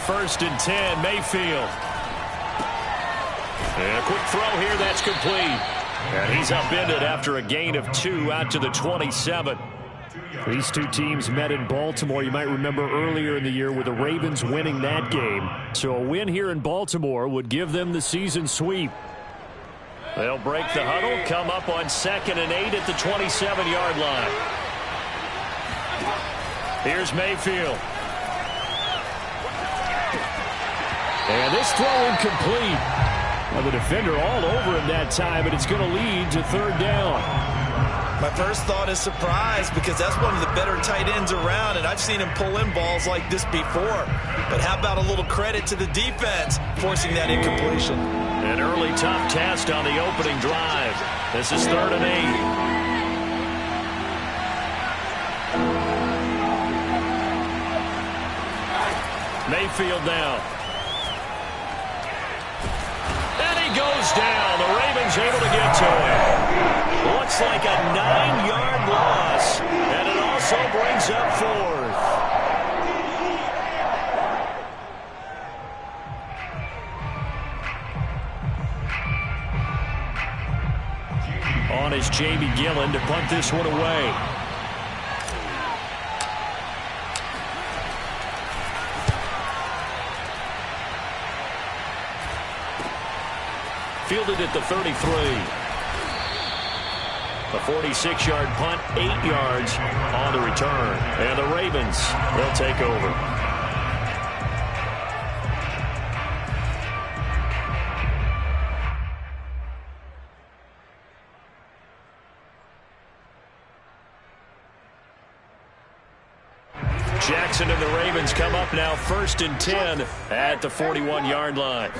first and 10, Mayfield. And a quick throw here, that's complete. And he's upended after a gain of 2 out to the 27. These two teams met in Baltimore, you might remember earlier in the year, with the Ravens winning that game. So a win here in Baltimore would give them the season sweep. They'll break the huddle, come up on 2nd and 8 at the 27-yard line. Here's Mayfield. And this throw incomplete. Well, the defender all over him that time, but it's going to lead to 3rd down. My first thought is surprise, because that's one of the better tight ends around, and I've seen him pull in balls like this before. But how about a little credit to the defense forcing that incompletion? An early tough test on the opening drive. This is 3rd and 8. Mayfield now. And he goes down. The Ravens able to get to him. Looks like a 9-yard loss. And it also brings up 4th. On is J.B. Gillen to punt this one away. Fielded at the 33. A 46-yard punt, 8 yards on the return. And the Ravens, they'll take over. Jackson and the Ravens come up now 1st and 10 at the 41-yard line.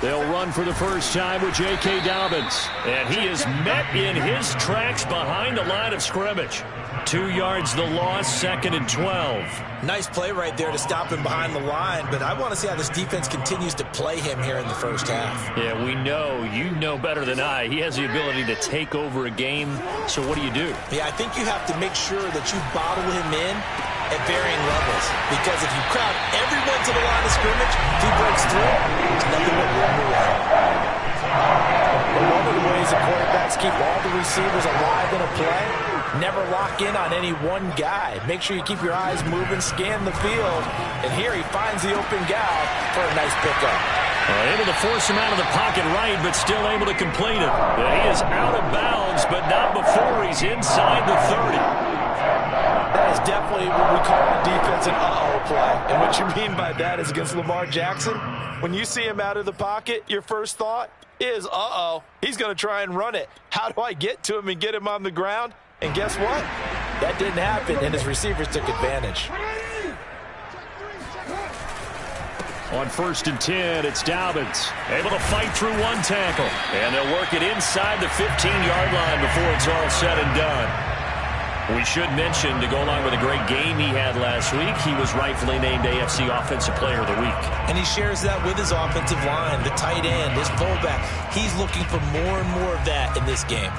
They'll run for the first time with J.K. Dobbins. And he is met in his tracks behind the line of scrimmage. 2 yards the loss, 2nd and 12. Nice play right there to stop him behind the line, but I want to see how this defense continues to play him here in the first half. Yeah, we know. You know better than I. He has the ability to take over a game. So what do you do? Yeah, I think you have to make sure that you bottle him in at varying levels, because if you crowd everyone to the line of scrimmage, if he breaks through, it's nothing but room to run. One of the ways the quarterbacks keep all the receivers alive in a play, never lock in on any one guy. Make sure you keep your eyes moving, scan the field, and here he finds the open guy for a nice pickup. Able to force him out of the pocket right, but still able to complete it. He is out of bounds, but not before he's inside the 30. That is definitely what we call on defense an uh-oh play. And what you mean by that is against Lamar Jackson, when you see him out of the pocket, your first thought is, uh-oh, he's going to try and run it. How do I get to him and get him on the ground? And guess what? That didn't happen, and his receivers took advantage. On 1st and 10, it's Dobbins. Able to fight through one tackle. And they'll work it inside the 15-yard line before it's all said and done. We should mention, to go along with a great game he had last week, he was rightfully named AFC Offensive Player of the Week. And he shares that with his offensive line, the tight end, his fullback. He's looking for more and more of that in this game.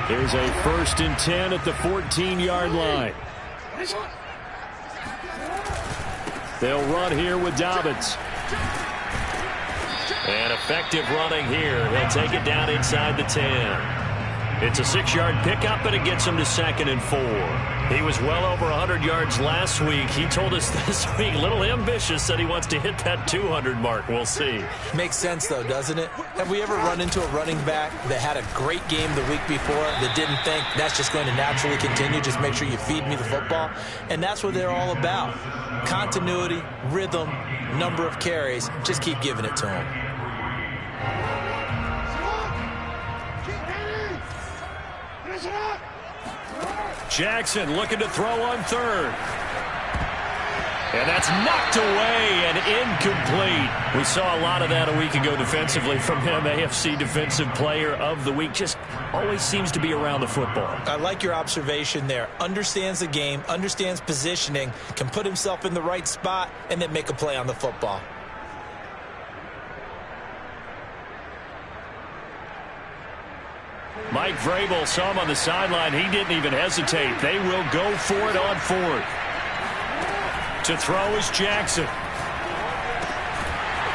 Here's a 1st and 10 at the 14-yard line. They'll run here with Dobbins. And effective running here. He'll take it down inside the 10. It's a 6-yard pickup, and it gets him to 2nd and 4. He was well over 100 yards last week. He told us this week, a little ambitious, said he wants to hit that 200 mark. We'll see. Makes sense, though, doesn't it? Have we ever run into a running back that had a great game the week before that didn't think that's just going to naturally continue? Just make sure you feed me the football. And that's what they're all about. Continuity, rhythm, number of carries. Just keep giving it to him. Jackson looking to throw on 3rd. And that's knocked away and incomplete. We saw a lot of that a week ago defensively from him. AFC Defensive Player of the Week. Just always seems to be around the football. I like your observation there. Understands the game, understands positioning, can put himself in the right spot, and then make a play on the football. Mike Vrabel saw him on the sideline. He didn't even hesitate. They will go for it on fourth. To throw is Jackson.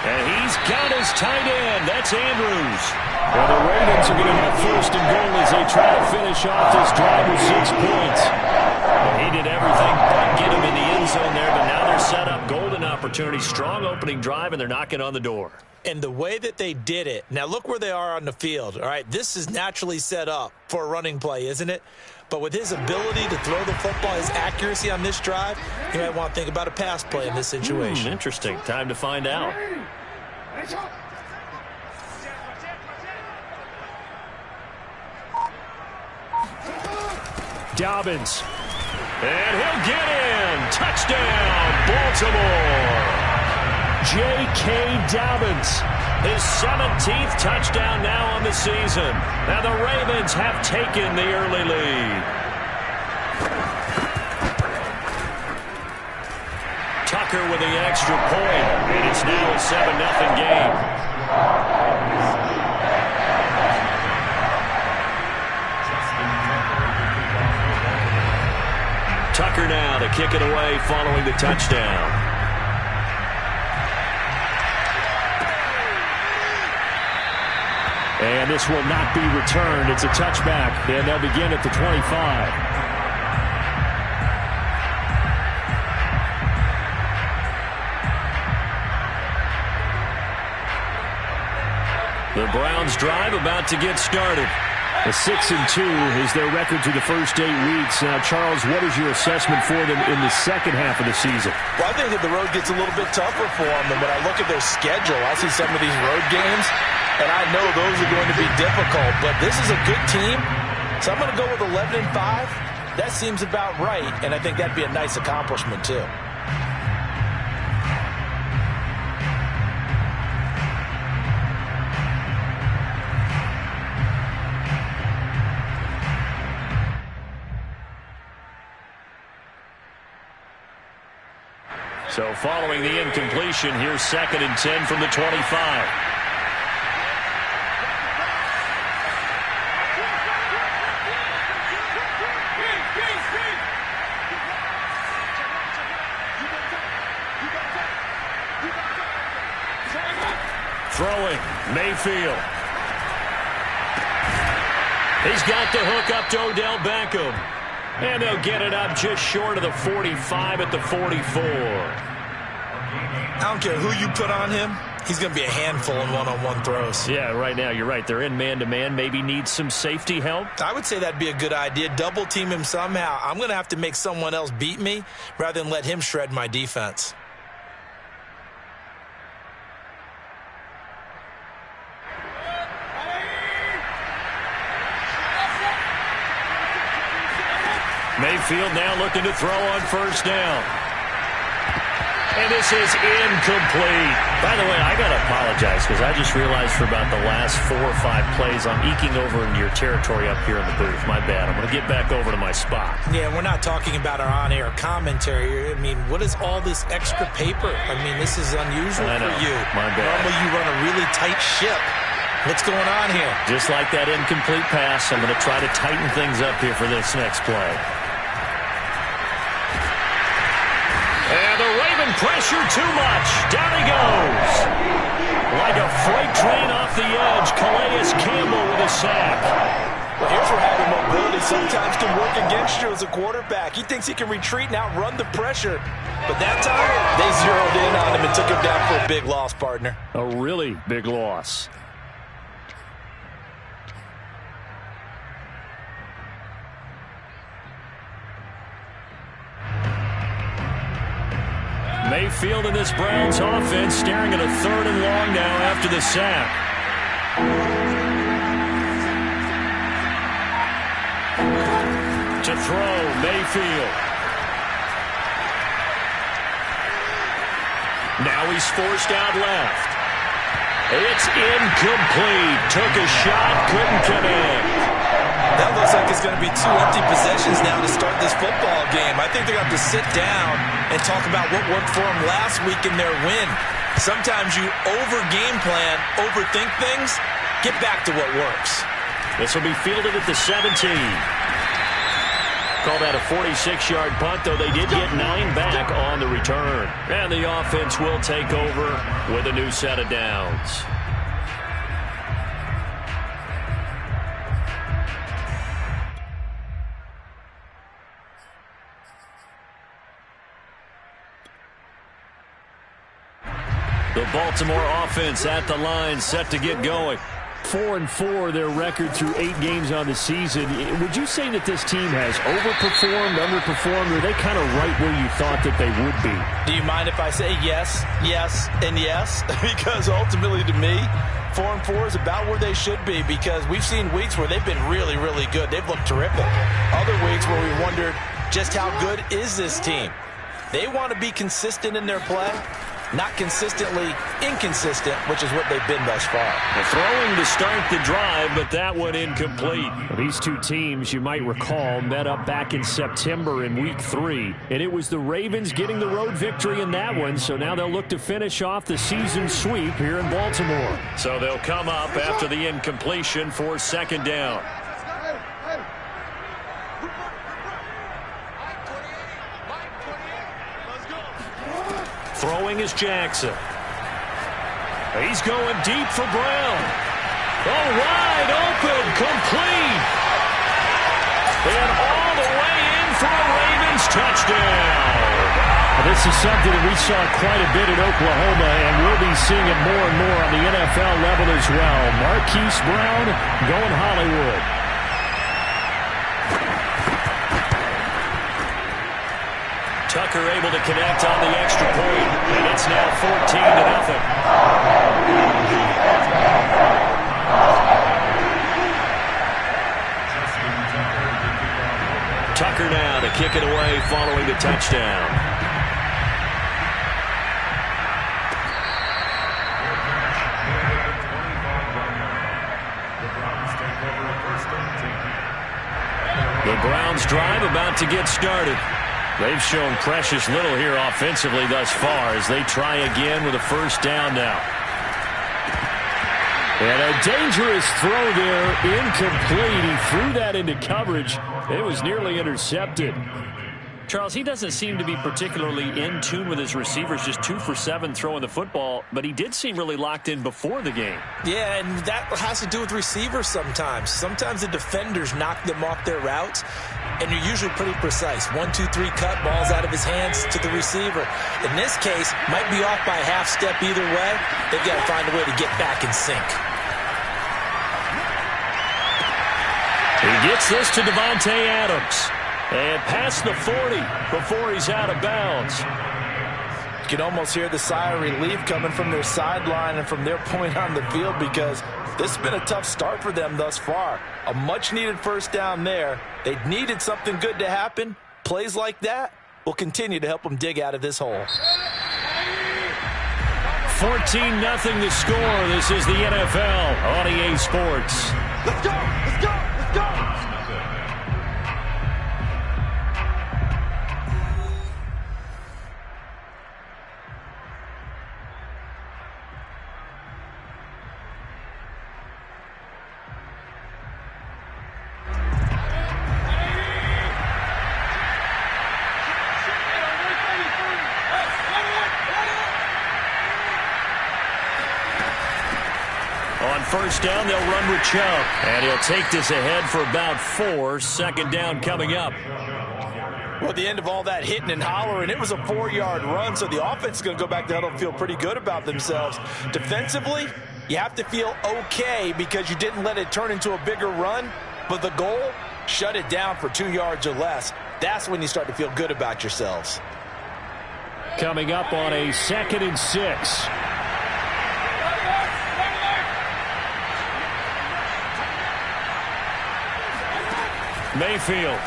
And he's got his tight end. That's Andrews. Well, the Ravens are going to have first and goal as they try to finish off this drive with 6 points. Well, he did everything but get him in the end zone there, but now they're set up. Golden opportunity, strong opening drive, and they're knocking on the door. And the way that they did it, now look where they are on the field. All right, this is naturally set up for a running play, isn't it? But with his ability to throw the football, his accuracy on this drive, you might want to think about a pass play in this situation. Interesting. Time to find out. Dobbins. And he'll get in. Touchdown, Baltimore. J.K. Dobbins. His 17th touchdown now on the season. And the Ravens have taken the early lead. Tucker with the extra point. And it's now a 7-0 game. Tucker now to kick it away following the touchdown. And this will not be returned. It's a touchback, and they'll begin at the 25. The Browns drive about to get started. A 6-2 is their record through the first 8 weeks. Now, Charles, what is your assessment for them in the second half of the season? Well, I think that the road gets a little bit tougher for them. And when I look at their schedule, I see some of these road games, and I know those are going to be difficult. But this is a good team, so I'm going to go with 11-5. That seems about right, and I think that'd be a nice accomplishment, too. So following the incompletion, here's 2nd and 10 from the 25. Throwing, Mayfield. He's got the hook up to Odell Beckham. And they'll get it up just short of the 45 at the 44. I don't care who you put on him. He's going to be a handful in one-on-one throws. Yeah, right now, you're right. They're in man-to-man. Maybe need some safety help. I would say that'd be a good idea. Double team him somehow. I'm going to have to make someone else beat me rather than let him shred my defense. Mayfield now looking to throw on first down. And this is incomplete. By the way, I got to apologize because I just realized for about the last 4 or 5 plays I'm eking over into your territory up here in the booth. My bad. I'm going to get back over to my spot. Yeah, we're not talking about our on-air commentary. I mean, what is all this extra paper? I mean, this is unusual for you. My bad. Normally you run a really tight ship. What's going on here? Just like that incomplete pass, I'm going to try to tighten things up here for this next play. And the Raven pressure too much. Down he goes. Like a freight train off the edge, Calais Campbell with a sack. Well, here's where having mobility sometimes can work against you as a quarterback. He thinks he can retreat and outrun the pressure. But that time, they zeroed in on him and took him down for a big loss, partner. A really big loss. Mayfield in this Browns offense staring at a 3rd and long now after the sack. To throw, Mayfield. Now he's forced out left. It's incomplete. Took a shot, couldn't connect. That looks like it's going to be 2 empty possessions now to start this football game. I think they're going to have to sit down and talk about what worked for them last week in their win. Sometimes you over-game plan, overthink things, get back to what works. This will be fielded at the 17. Call that a 46-yard punt, though they did get 9 back on the return. And the offense will take over with a new set of downs. The Baltimore offense at the line, set to get going. 4-4 their record through 8 games on the season. Would you say that this team has overperformed, underperformed, or are they kind of right where you thought that they would be? Do you mind if I say yes, yes, and yes? Because ultimately to me, 4-4 is about where they should be, because we've seen weeks where they've been really, really good. They've looked terrific. Other weeks where we wondered just how good is this team. They want to be consistent in their play. Not consistently inconsistent, which is what they've been thus far. The throwing to start the drive, but that one incomplete. These two teams, you might recall, met up back in September in Week 3, and it was the Ravens getting the road victory in that one, so now they'll look to finish off the season sweep here in Baltimore. So they'll come up after the incompletion for second down. Throwing is Jackson. He's going deep for Brown. Oh, wide open, complete. And all the way in for a Ravens touchdown. This is something that we saw quite a bit in Oklahoma, and we'll be seeing it more and more on the NFL level as well. Marquise Brown going Hollywood. Tucker able to connect on the extra point, and it's now 14-0. Tucker now to kick it away following the touchdown. The Browns drive about to get started. They've shown precious little here offensively thus far as they try again with a first down now. And a dangerous throw there, incomplete. He threw that into coverage. It was nearly intercepted. Charles, he doesn't seem to be particularly in tune with his receivers, just 2 for 7 throwing the football, but he did seem really locked in before the game. Yeah, and that has to do with receivers sometimes. Sometimes the defenders knock them off their routes, and you're usually pretty precise. 1, 2, 3 cut, balls out of his hands to the receiver. In this case, might be off by a half step either way. They've got to find a way to get back in sync. He gets this to Devontae Adams. And past the 40 before he's out of bounds. You can almost hear the sigh of relief coming from their sideline and from their point on the field, because this has been a tough start for them thus far. A much-needed first down there. They needed something good to happen. Plays like that will continue to help them dig out of this hole. 14-0 the score. This is the NFL on EA Sports. Let's go! Let's go! Let's go! First down, they'll run with Chubb. And he'll take this ahead for about 4. Second down coming up. Well, at the end of all that hitting and hollering, it was a 4-yard run, so the offense is going to go back to huddle and feel pretty good about themselves. Defensively, you have to feel okay because you didn't let it turn into a bigger run, but the goal, shut it down for 2 yards or less. That's when you start to feel good about yourselves. Coming up on a 2nd and 6. Mayfield.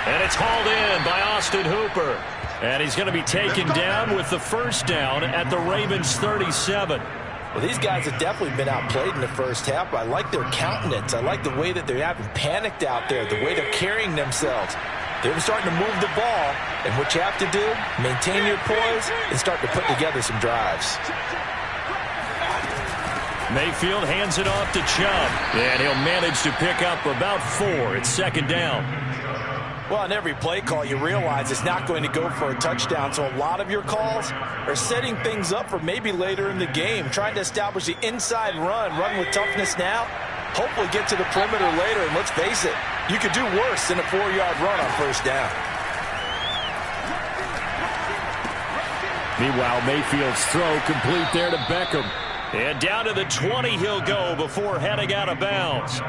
And it's hauled in by Austin Hooper. And he's going to be taken down with the first down at the Ravens 37. Well, these guys have definitely been outplayed in the first half. I like their countenance. I like the way that they're having panicked out there, the way they're carrying themselves. They're starting to move the ball, and what you have to do, maintain your poise and start to put together some drives. Mayfield hands it off to Chubb, and he'll manage to pick up about 4. It's second down. Well, on every play call, you realize it's not going to go for a touchdown, so a lot of your calls are setting things up for maybe later in the game, trying to establish the inside run with toughness now, hopefully get to the perimeter later, and let's face it, you could do worse than a 4-yard run on first down. Meanwhile, Mayfield's throw complete there to Beckham. And down to the 20 he'll go before heading out of bounds.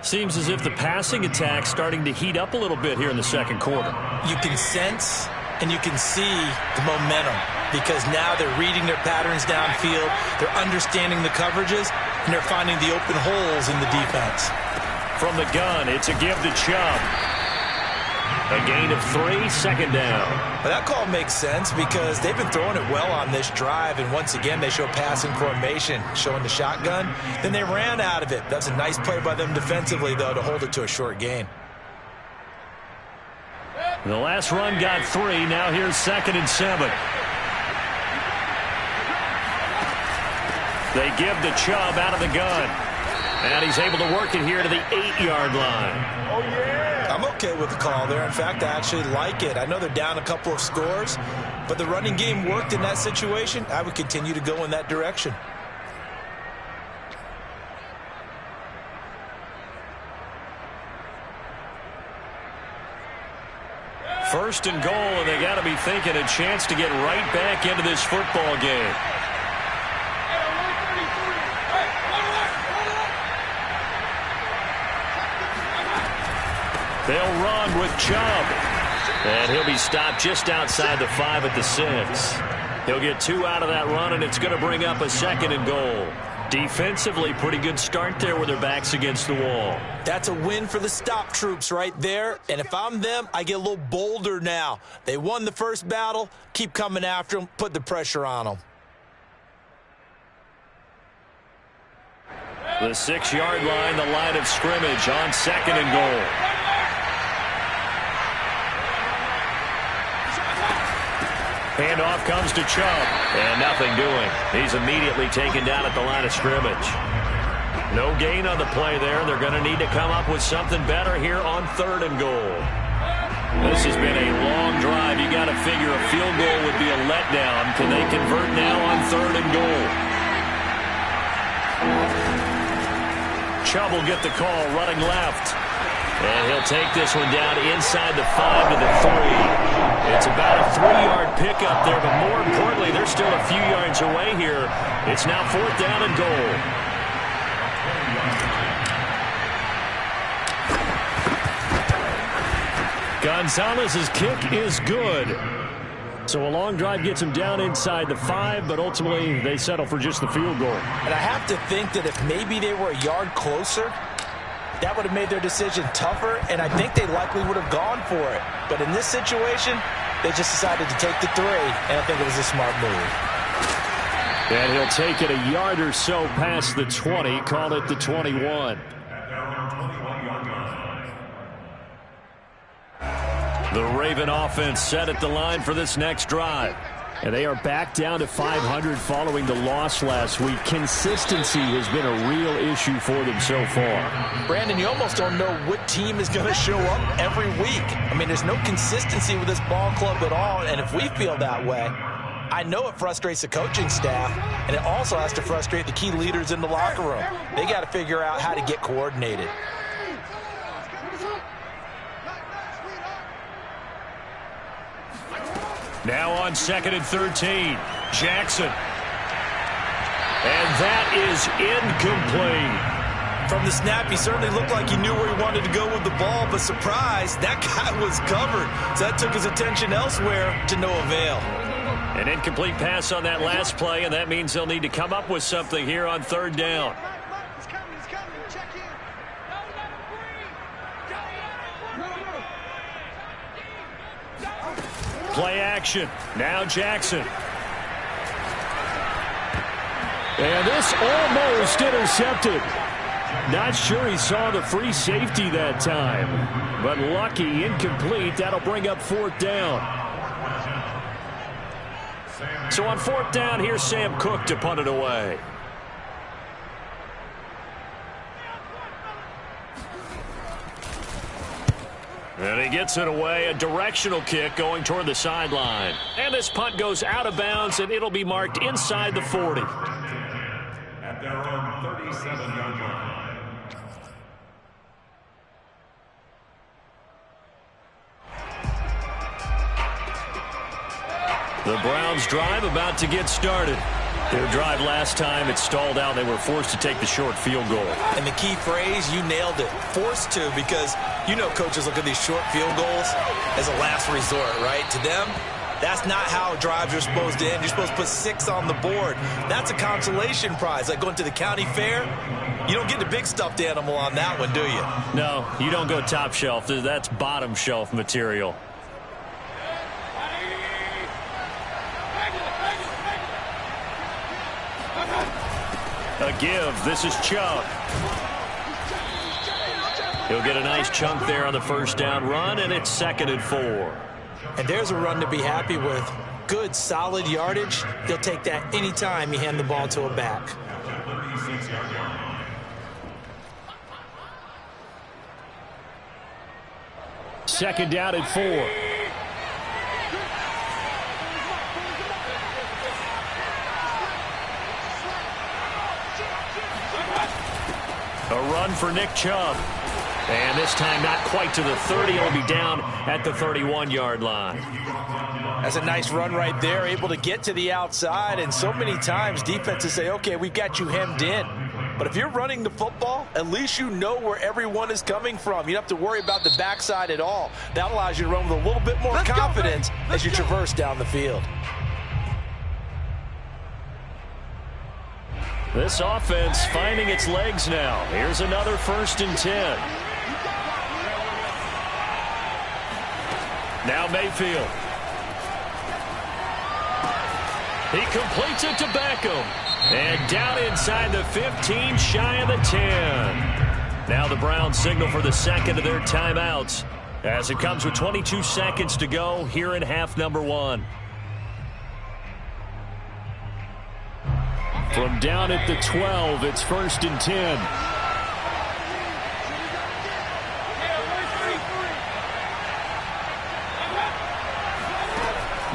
Seems as if the passing attack's starting to heat up a little bit here in the second quarter. You can sense and you can see the momentum because now they're reading their patterns downfield, they're understanding the coverages, and they're finding the open holes in the defense. From the gun, it's a give to Chubb. A gain of 3, second down. But that call makes sense because they've been throwing it well on this drive, and once again they show passing formation, showing the shotgun. Then they ran out of it. That's a nice play by them defensively, though, to hold it to a short gain. The last run got 3. Now here's 2nd and 7. They give to Chubb out of the gun. And he's able to work it here to the 8-yard line. Oh, yeah. I'm okay with the call there. In fact, I actually like it. I know they're down a couple of scores, but the running game worked in that situation. I would continue to go in that direction. First and goal, and they got to be thinking a chance to get right back into this football game. They'll run with Chubb. And he'll be stopped just outside the 5 at the 6. He'll get 2 out of that run, and it's going to bring up a 2nd and goal. Defensively, pretty good start there with their backs against the wall. That's a win for the stop troops right there. And if I'm them, I get a little bolder now. They won the first battle. Keep coming after them. Put the pressure on them. The 6-yard line, the line of scrimmage on 2nd and goal. Handoff comes to Chubb, and nothing doing. He's immediately taken down at the line of scrimmage. No gain on the play there. They're going to need to come up with something better here on 3rd and goal. This has been a long drive. You got to figure a field goal would be a letdown. Can they convert now on 3rd and goal? Chubb will get the call running left. And he'll take this one down inside the 5 to the 3. It's about a 3-yard pickup there, but more importantly, they're still a few yards away here. It's now 4th down and goal. Gonzalez's kick is good. So a long drive gets him down inside the 5, but ultimately they settle for just the field goal. And I have to think that if maybe they were a yard closer, that would have made their decision tougher, and I think they likely would have gone for it. But in this situation, they just decided to take the 3, and I think it was a smart move. And he'll take it a yard or so past the 20, call it the 21. The Raven offense set at the line for this next drive. And they are back down to 500 following the loss last week. Consistency has been a real issue for them so far. Brandon, you almost don't know what team is going to show up every week. I mean, there's no consistency with this ball club at all, and if we feel that way, I know it frustrates the coaching staff, and it also has to frustrate the key leaders in the locker room. They got to figure out how to get coordinated. Now on 2nd and 13, Jackson. And that is incomplete. From the snap, he certainly looked like he knew where he wanted to go with the ball, but surprise, that guy was covered. So that took his attention elsewhere to no avail. An incomplete pass on that last play, and that means they'll need to come up with something here on 3rd down. Play action. Now Jackson. And this almost intercepted. Not sure he saw the free safety that time. But lucky, incomplete. That'll bring up 4th down. So on 4th down, here's Sam Cook to punt it away. And he gets it away, a directional kick going toward the sideline. And this punt goes out of bounds, and it'll be marked inside the 40. At their own 37-yard line. The Browns drive about to get started. Their drive last time, it stalled out. They were forced to take the short field goal. And the key phrase, you nailed it. Forced to, because you know coaches look at these short field goals as a last resort, right? To them, that's not how drives are supposed to end. You're supposed to put 6 on the board. That's a consolation prize, like going to the county fair. You don't get the big stuffed animal on that one, do you? No, you don't go top shelf. That's bottom shelf material. A give. This is Chubb. He'll get a nice chunk there on the first down run, and it's 2nd and 4. And there's a run to be happy with. Good, solid yardage. He'll take that anytime you hand the ball to a back. Second down and 4. A run for Nick Chubb. And this time not quite to the 30. He'll be down at the 31-yard line. That's a nice run right there, able to get to the outside. And so many times defenses say, okay, we've got you hemmed in. But if you're running the football, at least you know where everyone is coming from. You don't have to worry about the backside at all. That allows you to run with a little bit more confidence as you traverse down the field. This offense finding its legs now. Here's another 1st and 10. Now Mayfield. He completes it to Beckham. And down inside the 15, shy of the 10. Now the Browns signal for the second of their timeouts as it comes with 22 seconds to go here in half number 1. From down at the 12, it's 1st and 10.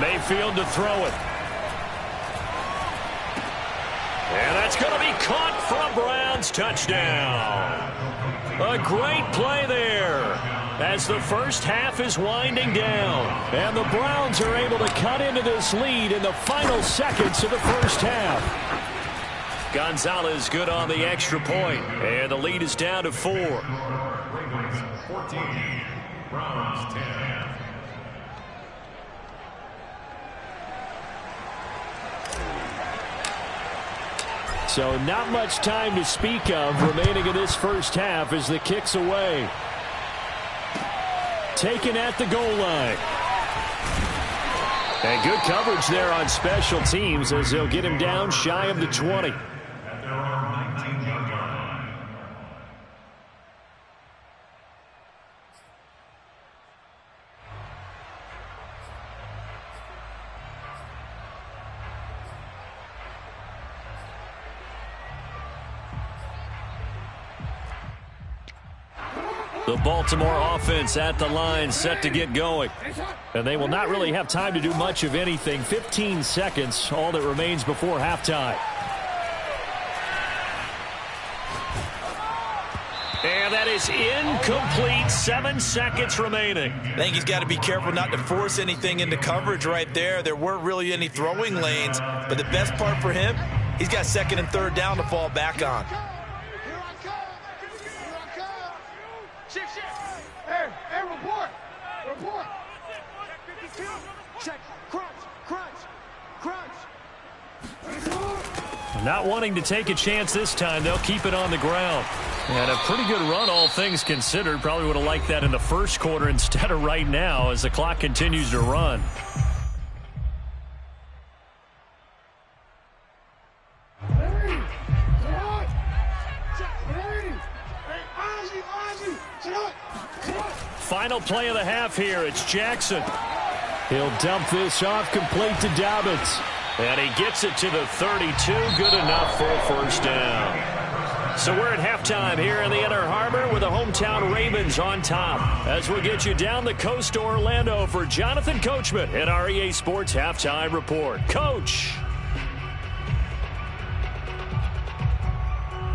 Mayfield to throw it. And that's going to be caught for a Browns touchdown. A great play there as the first half is winding down. And the Browns are able to cut into this lead in the final seconds of the first half. Gonzalez good on the extra point, and the lead is down to 4. Ravens 14, Browns 10. So not much time to speak of remaining in this first half as the kick's away. Taken at the goal line. And good coverage there on special teams as they'll get him down shy of the 20. At their own 19-yard line. The Baltimore offense at the line set to get going. And they will not really have time to do much of anything. 15 seconds, all that remains before halftime. And that is incomplete. 7 seconds remaining. I think he's got to be careful not to force anything into coverage right there. There weren't really any throwing lanes. But the best part for him, he's got 2nd and 3rd down to fall back on. Not wanting to take a chance this time, they'll keep it on the ground. And a pretty good run, all things considered. Probably would have liked that in the first quarter instead of right now as the clock continues to run. Final play of the half here. It's Jackson. He'll dump this off complete to Dobbins. And he gets it to the 32. Good enough for a first down. So we're at halftime here in the Inner Harbor with the hometown Ravens on top. As we get you down the coast to Orlando for Jonathan Coachman in our EA Sports Halftime Report. Coach.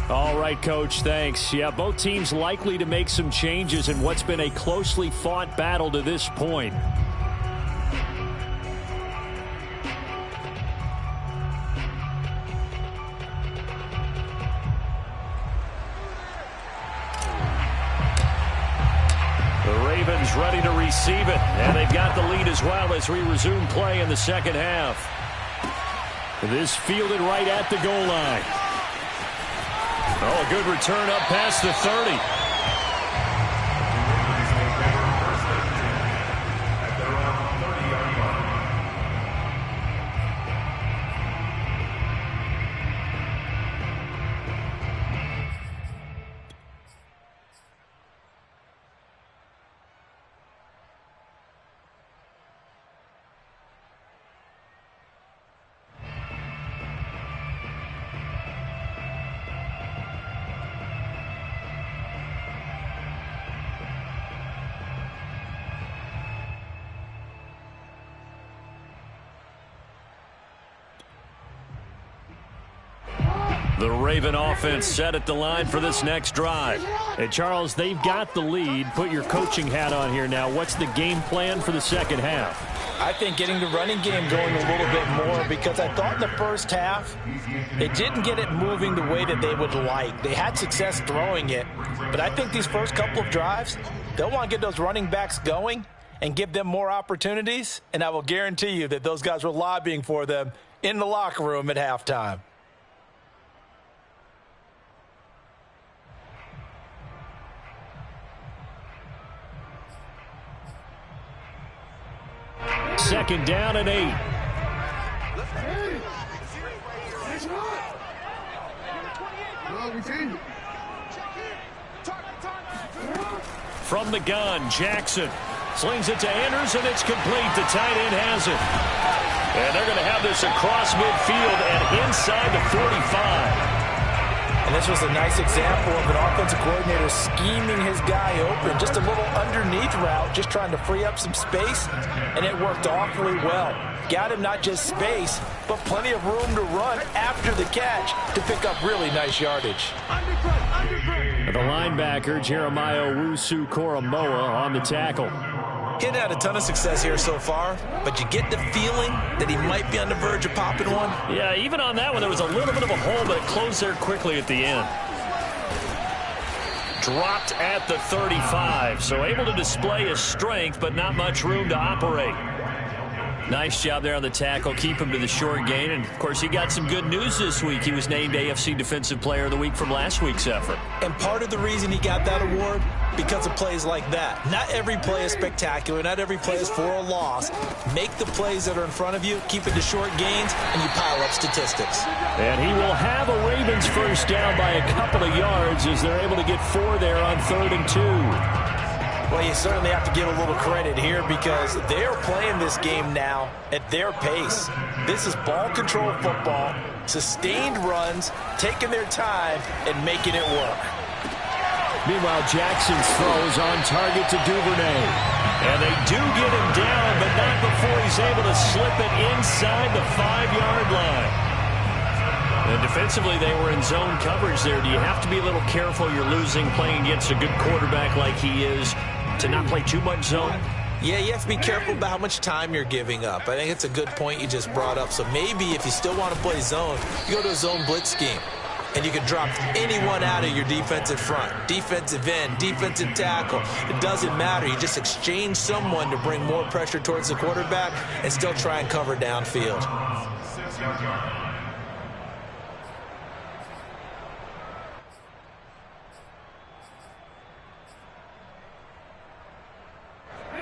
All right, Coach, thanks. Yeah, both teams likely to make some changes in what's been a closely fought battle to this point. Ready to receive it, and they've got the lead as well as we resume play in the second half. This fielded right at the goal line. Oh, a good return up past the 30. The Raven offense set at the line for this next drive. Hey, Charles, they've got the lead. Put your coaching hat on here now. What's the game plan for the second half? I think getting the running game going a little bit more, because I thought in the first half they didn't get it moving the way that they would like. They had success throwing it, but I think these first couple of drives, they'll want to get those running backs going and give them more opportunities, and I will guarantee you that those guys were lobbying for them in the locker room at halftime. Second down and 8. From the gun, Jackson slings it to Anders, and it's complete. The tight end has it. And they're going to have this across midfield and inside the 45. And this was a nice example of an offensive coordinator scheming his guy open. Just a little underneath route, just trying to free up some space, and it worked awfully well. Got him not just space, but plenty of room to run after the catch to pick up really nice yardage. The linebacker, Jeremiah Owusu-Koramoah, on the tackle. He hadn't had a ton of success here so far, but you get the feeling that he might be on the verge of popping one. Yeah, even on that one, there was a little bit of a hole, but it closed there quickly at the end. Dropped at the 35, so able to display his strength, but not much room to operate. Nice job there on the tackle. Keep him to the short gain. And, of course, he got some good news this week. He was named AFC Defensive Player of the Week from last week's effort. And part of the reason he got that award, because of plays like that. Not every play is spectacular. Not every play is for a loss. Make the plays that are in front of you, keep it to short gains, and you pile up statistics. And he will have a Ravens first down by a couple of yards as they're able to get 4 there on 3rd and 2. Well, you certainly have to give a little credit here because they're playing this game now at their pace. This is ball control football, sustained runs, taking their time, and making it work. Meanwhile, Jackson's throw is on target to Duvernay. And they do get him down, but not before he's able to slip it inside the 5-yard line. And defensively, they were in zone coverage there. Do you have to be a little careful? You're losing playing against a good quarterback like he is to not play too much zone? Yeah, you have to be careful about how much time you're giving up. I think it's a good point you just brought up. So maybe if you still want to play zone, you go to a zone blitz scheme. And you can drop anyone out of your defensive front. Defensive end, defensive tackle. It doesn't matter. You just exchange someone to bring more pressure towards the quarterback and still try and cover downfield.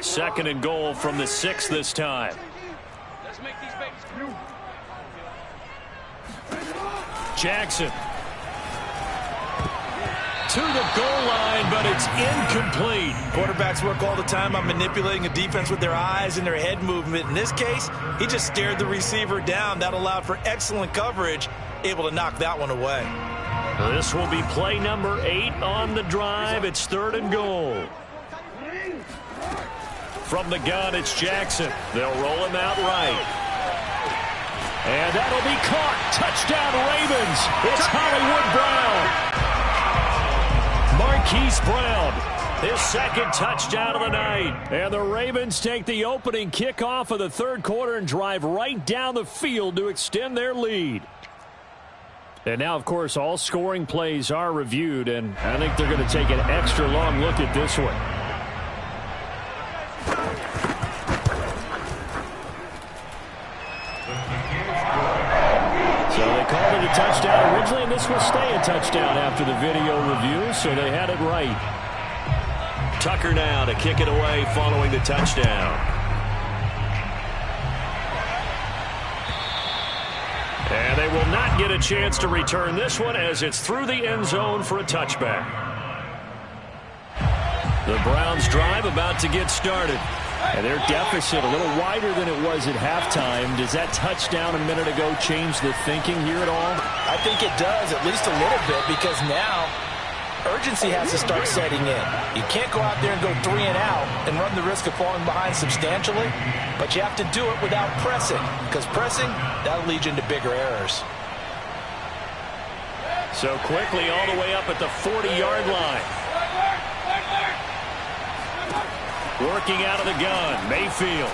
Second and goal from the 6 this time. Let's make these babies. Jackson. To the goal line, but it's incomplete. Quarterbacks work all the time on manipulating a defense with their eyes and their head movement. In this case, he just stared the receiver down. That allowed for excellent coverage, able to knock that one away. This will be play number 8 on the drive. It's 3rd and goal. From the gun, it's Jackson. They'll roll him out right. And that'll be caught. Touchdown, Ravens. It's Hollywood Brown. Marquise Brown, his 2nd touchdown of the night. And the Ravens take the opening kickoff of the 3rd quarter and drive right down the field to extend their lead. And now, of course, all scoring plays are reviewed, and I think they're going to take an extra long look at this one. So they called it a touchdown originally, and this will stay a touchdown after the video review, so they had it right. Tucker now to kick it away following the touchdown. And they will not get a chance to return this one as it's through the end zone for a touchback. The Browns drive about to get started. And their deficit a little wider than it was at halftime. Does that touchdown a minute ago change the thinking here at all? I think it does, at least a little bit, because now urgency has to start setting in. You can't go out there and go 3 and out and run the risk of falling behind substantially, but you have to do it without pressing, because pressing, that'll lead you into bigger errors. So quickly all the way up at the 40-yard line. Working out of the gun, Mayfield.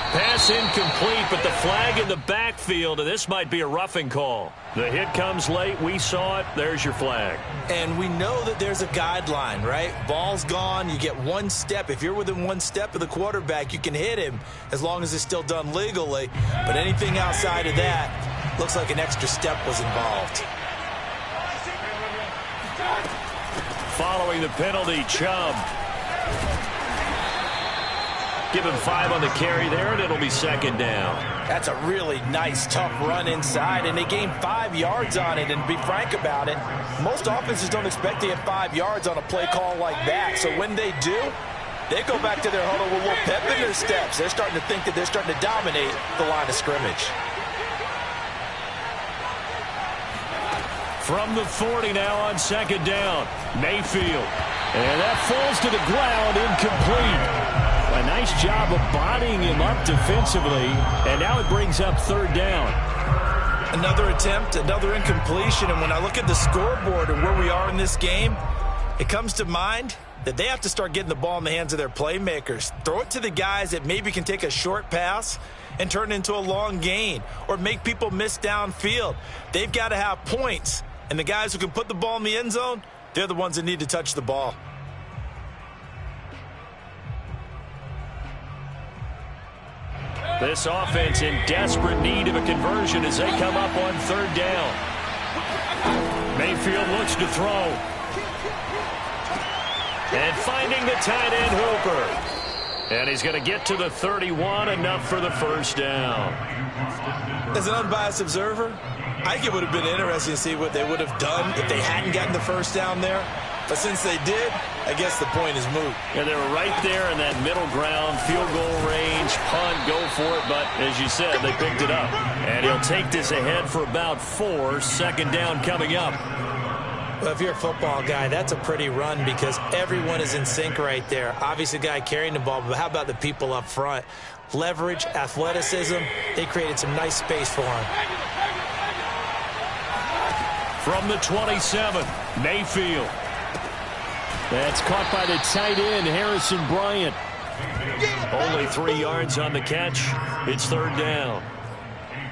Pass incomplete, but the flag in the backfield, and this might be a roughing call. The hit comes late. We saw it. There's your flag. And we know that there's a guideline, right? Ball's gone. You get 1 step. If you're within 1 step of the quarterback, you can hit him as long as it's still done legally. But anything outside of that looks like an extra step was involved. Following the penalty, Chubb. Give him 5 on the carry there, and it'll be 2nd down. That's a really nice, tough run inside, and they gained 5 yards on it. And to be frank about it, most offenses don't expect to get 5 yards on a play call like that. So when they do, they go back to their huddle with a little pep in their steps. They're starting to think that they're starting to dominate the line of scrimmage. From the 40 now on 2nd down, Mayfield. And that falls to the ground, incomplete. A nice job of bodying him up defensively, and now it brings up 3rd down. Another attempt, another incompletion, and when I look at the scoreboard and where we are in this game, it comes to mind that they have to start getting the ball in the hands of their playmakers. Throw it to the guys that maybe can take a short pass and turn it into a long gain or make people miss downfield. They've got to have points, and the guys who can put the ball in the end zone, they're the ones that need to touch the ball. This offense in desperate need of a conversion as they come up on 3rd down. Mayfield looks to throw. And finding the tight end Hooper. And he's going to get to the 31, enough for the 1st down. As an unbiased observer, I think it would have been interesting to see what they would have done if they hadn't gotten the 1st down there. But since they did, I guess the point is moot. And they were right there in that middle ground, field goal range, punt, go for it. But as you said, they picked it up. And he'll take this ahead for about 4. 2nd down coming up. Well, if you're a football guy, that's a pretty run because everyone is in sync right there. Obviously, the guy carrying the ball, but how about the people up front? Leverage, athleticism, they created some nice space for him. From the 27, Mayfield. That's caught by the tight end, Harrison Bryant. Only 3 yards on the catch. It's 3rd down.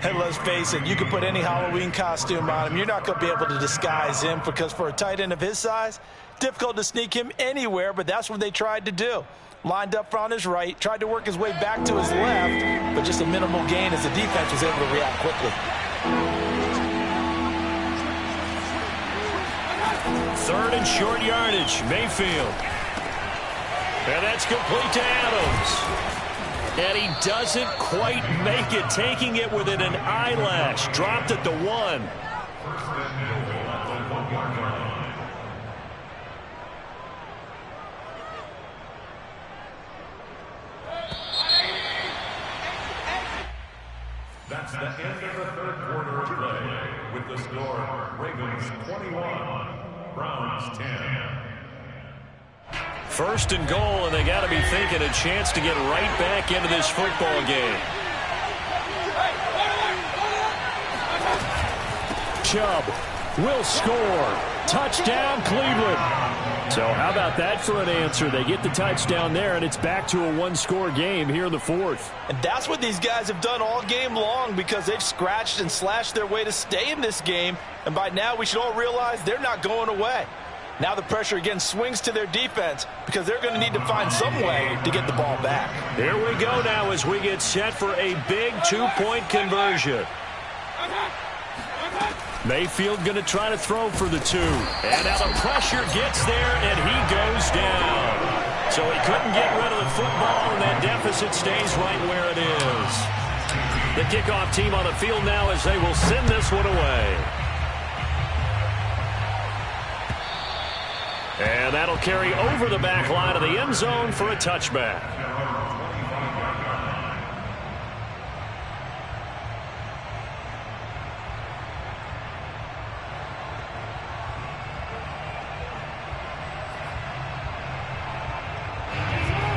And let's face it, you can put any Halloween costume on him. You're not going to be able to disguise him because for a tight end of his size, difficult to sneak him anywhere, but that's what they tried to do. Lined up on his right, tried to work his way back to his left, but just a minimal gain as the defense was able to react quickly. 3rd and short yardage, Mayfield. And that's complete to Adams. And he doesn't quite make it, taking it within an eyelash. Dropped at the 1. That's the end of the third quarter of play. With the score, Ravens 21, Browns 10. First and goal, and they got to be thinking a chance to get right back into this football game. Chubb will score. Touchdown, Cleveland. So how about that for an answer? They get the touchdown there, and it's back to a one-score game here in the fourth. And that's what these guys have done all game long, because they've scratched and slashed their way to stay in this game. And by now, we should all realize they're not going away. Now the pressure again swings to their defense, because they're going to need to find some way to get the ball back. Here we go now as we get set for a big two-point conversion. Mayfield going to try to throw for the two. And now the pressure gets there, and he goes down. So he couldn't get rid of the football, and that deficit stays right where it is. The kickoff team on the field now as they will send this one away. And that'll carry over the back line of the end zone for a touchback.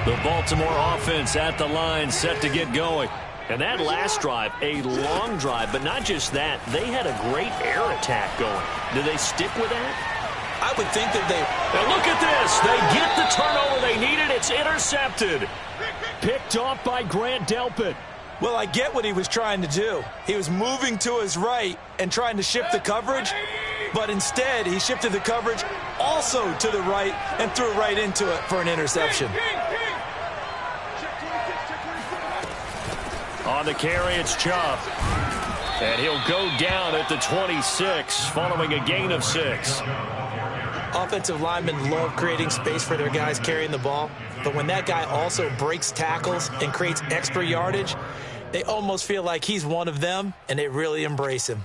The Baltimore offense at the line, set to get going. And that last drive, a long drive, but not just that. They had a great air attack going. Do they stick with that? I would think that they... Now look at this. They get the turnover they needed. It's intercepted. Picked off by Grant Delpit. Well, I get what he was trying to do. He was moving to his right and trying to shift the coverage, but instead he shifted the coverage also to the right and threw right into it for an interception. On the carry, it's Chubb. And he'll go down at the 26 following a gain of 6. Offensive linemen love creating space for their guys carrying the ball, but when that guy also breaks tackles and creates extra yardage, they almost feel like he's one of them, and they really embrace him.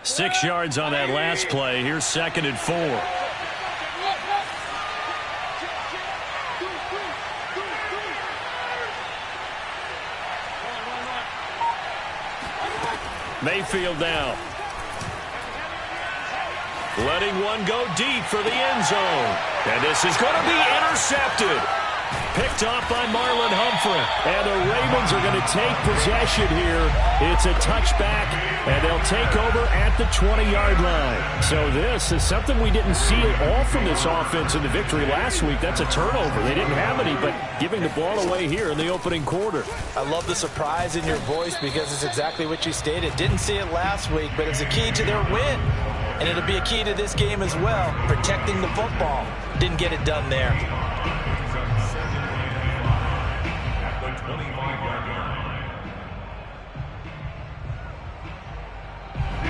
Six yards on that last play. Here's 2nd and 4. Mayfield now. Letting one go deep for the end zone. And this is going to be intercepted. Picked off by Marlon Humphrey. And the Ravens are going to take possession here. It's a touchback, and they'll take over at the 20-yard line. So this is something we didn't see at all from this offense in the victory last week. That's a turnover. They didn't have any, but giving the ball away here in the opening quarter. I love the surprise in your voice, because it's exactly what you stated. Didn't see it last week, but it's a key to their win. And it'll be a key to this game as well, protecting the football. Didn't get it done there.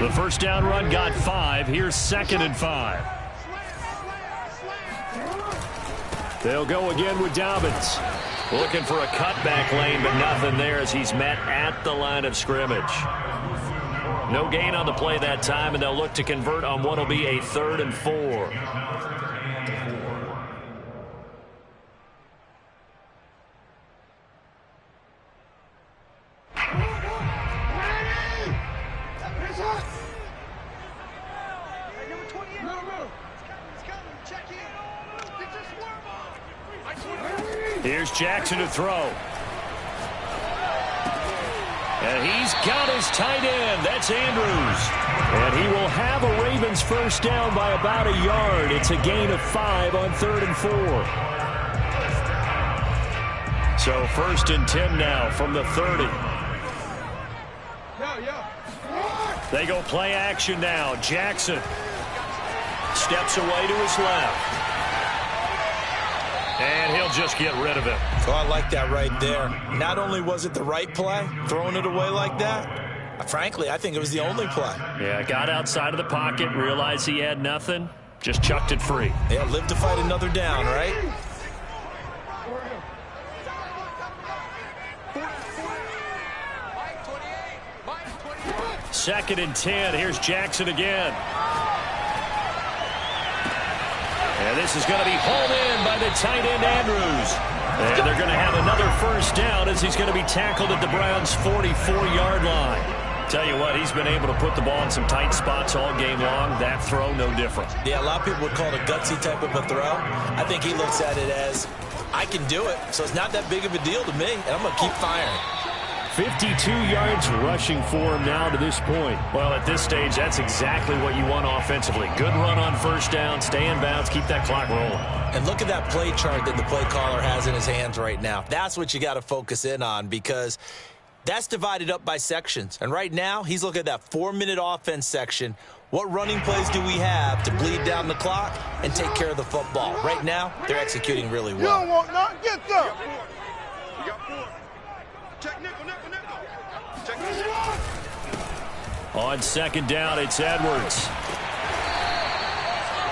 The first down run got 5. Here's 2nd and 5. They'll go again with Dobbins. Looking for a cutback lane, but nothing there as he's met at the line of scrimmage. No gain on the play that time, and they'll look to convert on what will be a 3rd and 4. Here's Jackson to throw. And he's got his tight end. That's Andrews. And he will have a Ravens first down by about a yard. It's a gain of 5 on 3rd and 4. So 1st and 10 now from the 30. They go play action now. Jackson steps away to his left. And he'll just get rid of it. Oh, I like that right there. Not only was it the right play, throwing it away like that, frankly, I think it was the only play. Yeah, got outside of the pocket, realized he had nothing, just chucked it free. Yeah, live to fight another down, right? Second and 10. Here's Jackson again. And this is going to be hauled in by the tight end, Andrews. And they're going to have another first down as he's going to be tackled at the Browns' 44-yard line. Tell you what, he's been able to put the ball in some tight spots all game long. That throw, no different. Yeah, a lot of people would call it a gutsy type of a throw. I think he looks at it as, I can do it, so it's not that big of a deal to me, and I'm going to keep firing. 52 yards rushing for him now to this point. Well, at this stage, that's exactly what you want offensively. Good run on first down, stay in bounds, keep that clock rolling. And look at that play chart that the play caller has in his hands right now. That's what you got to focus in on, because that's divided up by sections. And right now, he's looking at that 4-minute offense section. What running plays do we have to bleed down the clock and take care of the football? Right now, they're executing really well. You don't want nothing, get them. On second down, it's Edwards.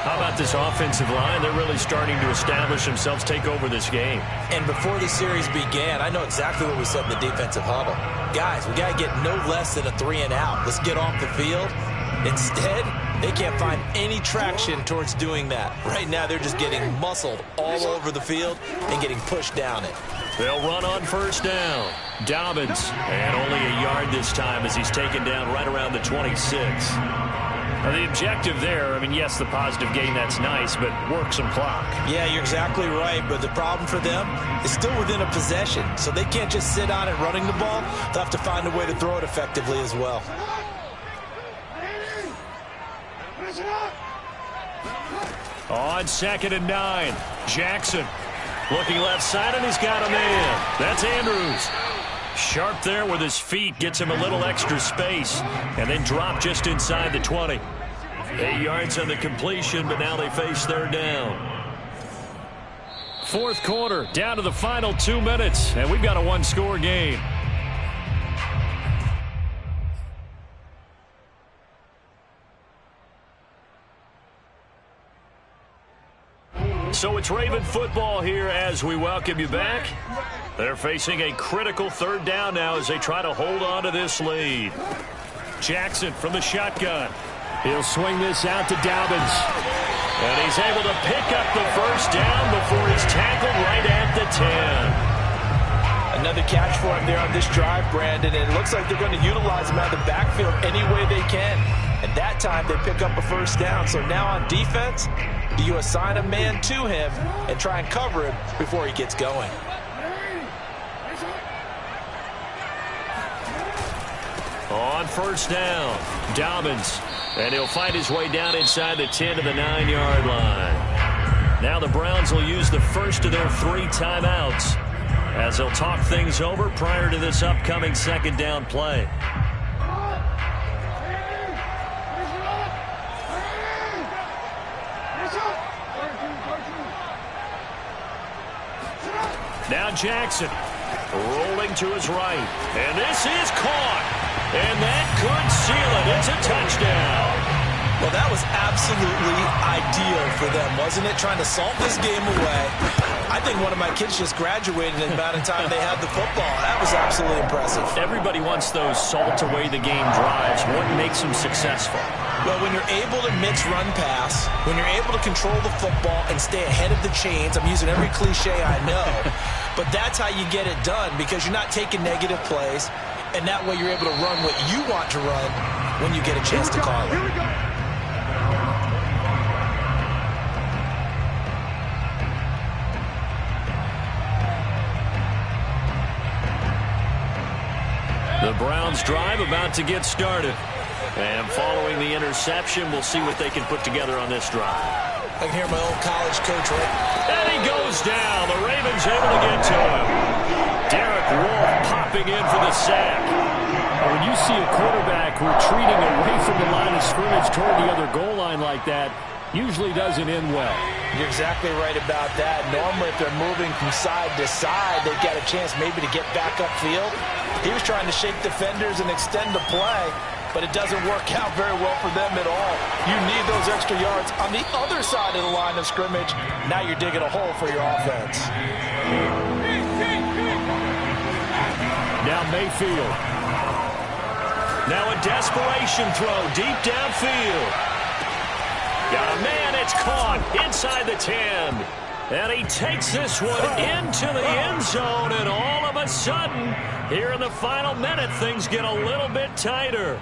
How about this offensive line? They're really starting to establish themselves, take over this game. And before the series began, I know exactly what we said in the defensive huddle. Guys, we got to get no less than a 3-and-out. Let's get off the field. Instead, they can't find any traction towards doing that. Right now, they're just getting muscled all over the field and getting pushed down it. They'll run on first down. Dobbins, and only a yard this time as he's taken down right around the 26. Now, the objective there, I mean, yes, the positive gain, that's nice, but work some clock. Yeah, you're exactly right, but the problem for them is still within a possession, so they can't just sit on it running the ball. They'll have to find a way to throw it effectively as well. On second and 9, Jackson looking left side, and he's got a man. That's Andrews. Sharp there with his feet, gets him a little extra space, and then drop just inside the 20. 8 yards on the completion, but now they face third down. Fourth quarter, down to the final 2 minutes, and we've got a one-score game. So it's Raven football here as we welcome you back. They're facing a critical third down now as they try to hold on to this lead. Jackson from the shotgun. He'll swing this out to Dobbins. And he's able to pick up the first down before he's tackled right at the 10. Another catch for him there on this drive, Brandon. And it looks like they're going to utilize him out of the backfield any way they can. And that time they pick up a first down. So now on defense, do you assign a man to him and try and cover him before he gets going? On first down, Dobbins. And he'll find his way down inside the 10 to the 9-yard line. Now the Browns will use the first of their 3 timeouts as they'll talk things over prior to this upcoming second down play. Now Jackson rolling to his right. And this is caught. And that could seal it. It's a touchdown. Well, that was absolutely ideal for them, wasn't it? Trying to salt this game away. I think one of my kids just graduated in the amount of time they had the football. That was absolutely impressive. Everybody wants those salt away the game drives. What makes them successful? Well, when you're able to mix run pass, when you're able to control the football and stay ahead of the chains, I'm using every cliche I know, but that's how you get it done because you're not taking negative plays, and that way you're able to run what you want to run when you get a chance to call it. The Browns drive about to get started. And following the interception, we'll see what they can put together on this drive. I can hear my old college coach, right? And he goes down. The Ravens able to get to him. Derek Wolfe popping in for the sack. When you see a quarterback retreating away from the line of scrimmage toward the other goal line like that, usually doesn't end well. You're exactly right about that. Normally, if they're moving from side to side, they've got a chance maybe to get back upfield. He was trying to shake defenders and extend the play, but it doesn't work out very well for them at all. You need those extra yards on the other side of the line of scrimmage. Now you're digging a hole for your offense. Now Mayfield. Now a desperation throw deep downfield. Got a man It's caught inside the 10. And he takes this one into the end zone, and all of a sudden, here in the final minute, things get a little bit tighter.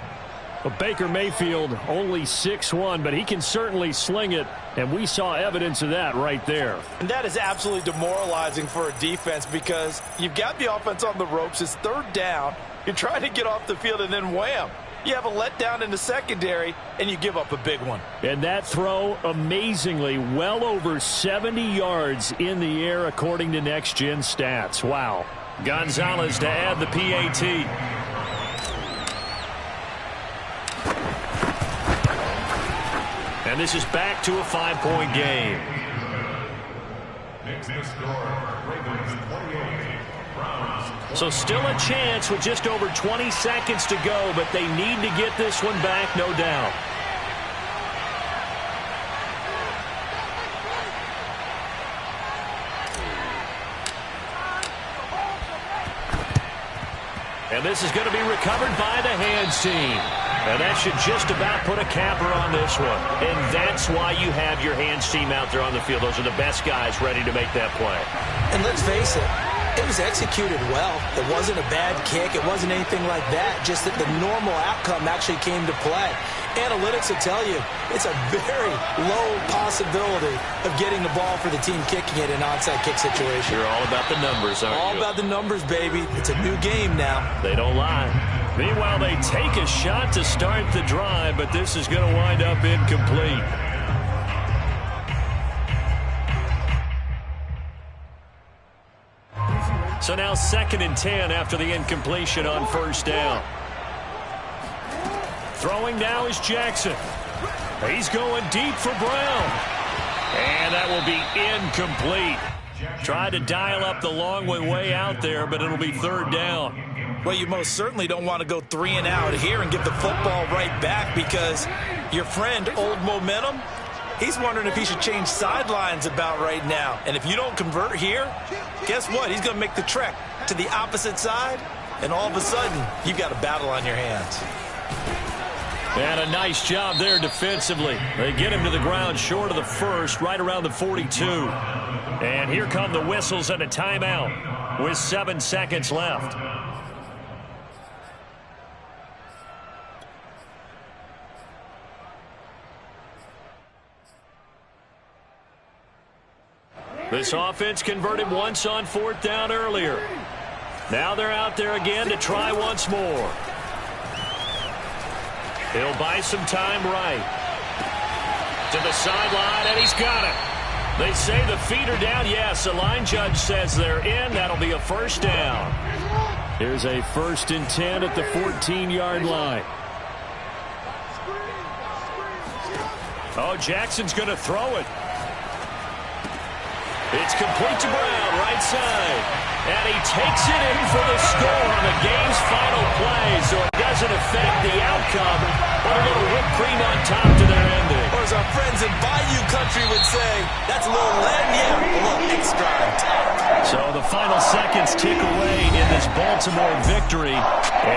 Well, Baker Mayfield only 6'1", but he can certainly sling it, and we saw evidence of that right there. And that is absolutely demoralizing for a defense because you've got the offense on the ropes. It's third down. You're trying to get off the field, and then wham. You have a letdown in the secondary, and you give up a big one. And that throw, amazingly, well over 70 yards in the air, according to Next Gen Stats. Wow. Gonzalez to add the PAT. And this is back to a 5-point game. Makes the score, Ravens 28, Browns 20. So still a chance with just over 20 seconds to go, but they need to get this one back, no doubt. And this is going to be recovered by the hands team. And that should just about put a capper on this one. And that's why you have your hands team out there on the field. Those are the best guys ready to make that play. And let's face it, it was executed well. It wasn't a bad kick. It wasn't anything like that. Just that the normal outcome actually came to play. Analytics will tell you it's a very low possibility of getting the ball for the team kicking it in an onside kick situation. You're all about the numbers, aren't you? All about the numbers, baby. It's a new game now. They don't lie. Meanwhile, they take a shot to start the drive, but this is going to wind up incomplete. So now 2nd and 10 after the incompletion on first down. Throwing now is Jackson. He's going deep for Brown. And that will be incomplete. Tried to dial up the long way out there, but it'll be 3rd down. Well, you most certainly don't want to go 3 and out here and give the football right back because your friend, Old Momentum, he's wondering if he should change sidelines about right now. And if you don't convert here, guess what? He's going to make the trek to the opposite side, and all of a sudden, you've got a battle on your hands. And a nice job there defensively. They get him to the ground short of the first, right around the 42. And here come the whistles and a timeout with 7 seconds left. This offense converted once on 4th down earlier. Now they're out there again to try once more. He'll buy some time right. To the sideline, and he's got it. They say the feet are down. Yes, the line judge says they're in. That'll be a 1st down. Here's a 1st and 10 at the 14-yard line. Oh, Jackson's going to throw it. It's complete to Brown, right side. And he takes it in for the score on the game's final play, so it doesn't affect the outcome, but a little whipped cream on top to their ending. Or as our friends in Bayou Country would say, that's a little lagniappe, a little extra on top. So the final seconds tick away in this Baltimore victory.